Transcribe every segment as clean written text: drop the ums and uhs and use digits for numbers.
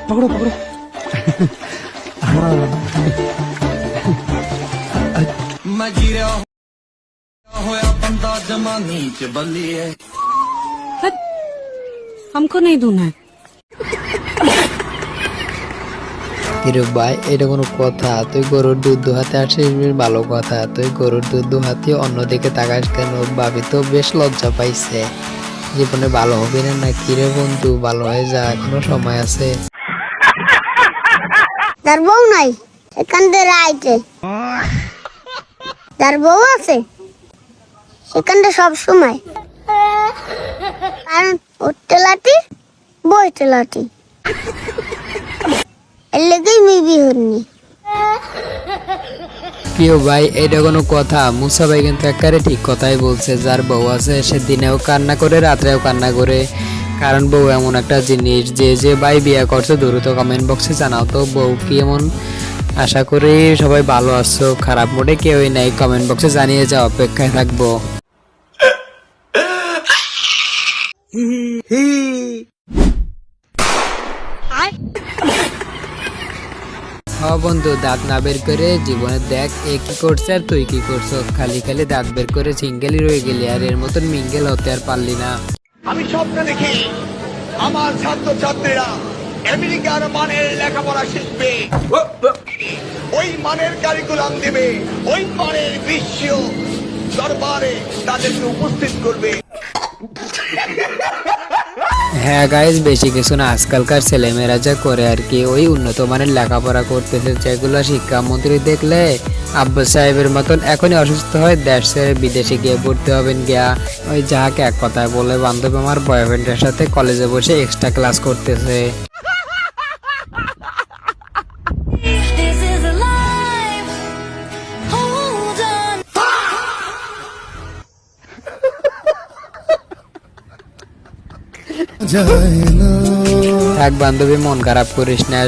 पकड़ो पकड़ो मैं जी रहा होया बंदा जमानी च बल्ली है। हमको नहीं दूना है। কিরে ভাই, এটা কোনো কথা? তুই গরুর দুধ দুহাতে আসিস, বেশ ভালো কথা। তুই গরুর দুধ দুহাতে অন্যদিকে তাকাস কেন? ভাবি তো বেশ লজ্জা পাইছে। জীবনে ভালো হবে না কিরে বন্ধু? ভালো হয়ে যা, এখনো সময় আছে। তার বউ নাই, এখান থেকে আইতে। তার বউ আছে, সেখানটা সব সময়। কারণ উঠতে লাঠি, বইতে লাঠি, এর লেগেই মিবি হননি। প্রিয় ভাই, এটা কোনো কথা? মুসা ভাই কিন্তু একেবারে ঠিক কথাই বলছে। যার বউ আছে সে দিনেও কান্না করে, রাত্রেও কান্না করে। কারণ বউ এমন একটা জিনিস, যে যে ভাই বিয়ে করছে দ্রুত কমেন্ট বক্সে জানাও তো বউ কি এমন। আশা করি সবাই ভালো আছো, খারাপ মোডে কেউই নাই। কমেন্ট বক্সে জানিয়ে যাও, অপেক্ষায় থাকবো। বন্ধু, দাঁত না বের করে জীবনে দেখ এ কি করছে আর তুই কি করছো। খালি খালি দাঁত বের করে সিঙ্গেলই রয়ে গেলি, আর এর মতন মিঙ্গেল হতে আর পারলি না। আমি স্বপ্ন দেখি আমার ছাত্রছাত্রীরা আমেরিকার মানের লেখাপড়া শিখবে, ওই মানের কারিকুলাম দেবে, ওই মানের বিশ্ব দরবারে তাদেরকে উপস্থিত করবে। হ্যাঁ গাইজ, বেশি কিছু না। আজকালকার ছেলেমেয়েরা যা করে আর কি, ওই উন্নত মানের লেখাপড়া করতেছে, যেগুলো শিক্ষামন্ত্রী দেখলে আব্বাস সাহেবের মতন এখনই অসুস্থ হয়, দেশ ছেড়ে বিদেশে গিয়ে পড়তে হবেন গিয়া। ওই যাকে এক কথায় বলে বান্ধবী আমার বয়ফ্রেন্ডের সাথে কলেজে বসে এক্সট্রা ক্লাস করতেছে। This is alive. Hold on. থাক বান্ধবী, মন খারাপ করিস না।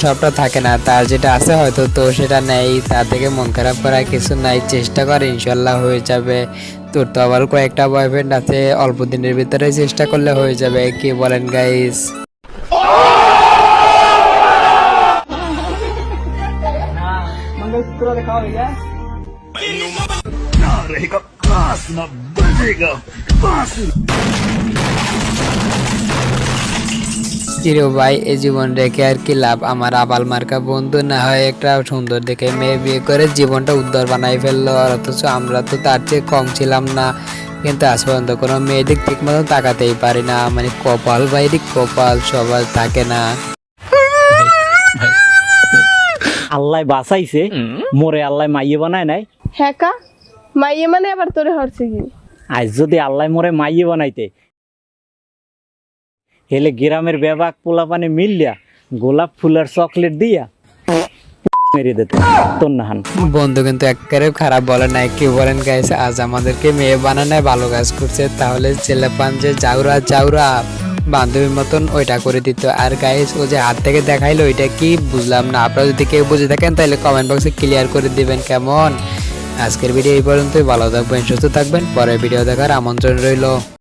সবটা থাকে না, তার যেটা আছে হয়তো তো সেটা নেই, তার থেকে মন খারাপ করার কিছু নাই। চেষ্টা কর, ইনশাল্লাহ হয়ে যাবে। তোর তো আবার কয়েকটা বয়ফ্রেন্ড আছে, অল্প দিনের ভিতরে চেষ্টা করলে হয়ে যাবে। কি বলেন গাইস? চিরো ভাই, এই জীবন রেখে আর কি লাভ? আমার আবাল মার্কা বন্ধু না হয় একটা সুন্দর দেখে মেয়ে বিয়ে করে জীবনটা উদ্ধার বানাই ফেললো, আর অথচ আমরা তো তার চেয়ে কম ছিলাম না। কিন্তু আজ পর্যন্ত কোনো মেয়েদিক ঠিক মতো তাকাতেই পারি না। মানে কপাল বাইরে কপাল, সবার থাকে না। আল্লাহ বাঁচাইছে, মোরে আল্লাহ মাইয়ে বানায় নাই। হ্যাঁ কা মাইয়ে মানে আবার তোরে হরছে কি? আজ যদি আল্লাহ মোরে মাইয়ে বানাইতে, হেলে গ্রামের বেবাক পোলা পানে মিললিয়া গোলাপ ফুলের চকলেট দিয়া মেরে দিত তোর নাহান। বন্ধু কিন্তু একেবারে খারাপ বলে নাই। কি বলেন গাইস? আজ আমাদেরকে মেয়ে বানানোয় ভালো কাজ করছে, তাহলে ছেলেপান যে জাউরা জাউরা বান্ধবীর মতন ওইটা করে দিত। আর গাইস, ও যে হাত থেকে দেখাইলো ওইটা কি বুঝলাম না। আপনারা যদি কেউ বুঝে থাকেন তাহলে কমেন্ট বক্সে ক্লিয়ার করে দিবেন কেমন। আজকের ভিডিও এই পর্যন্তই। ভালো থাকবেন, সুস্থ থাকবেন। পরের ভিডিও দেখার আমন্ত্রণ রইল।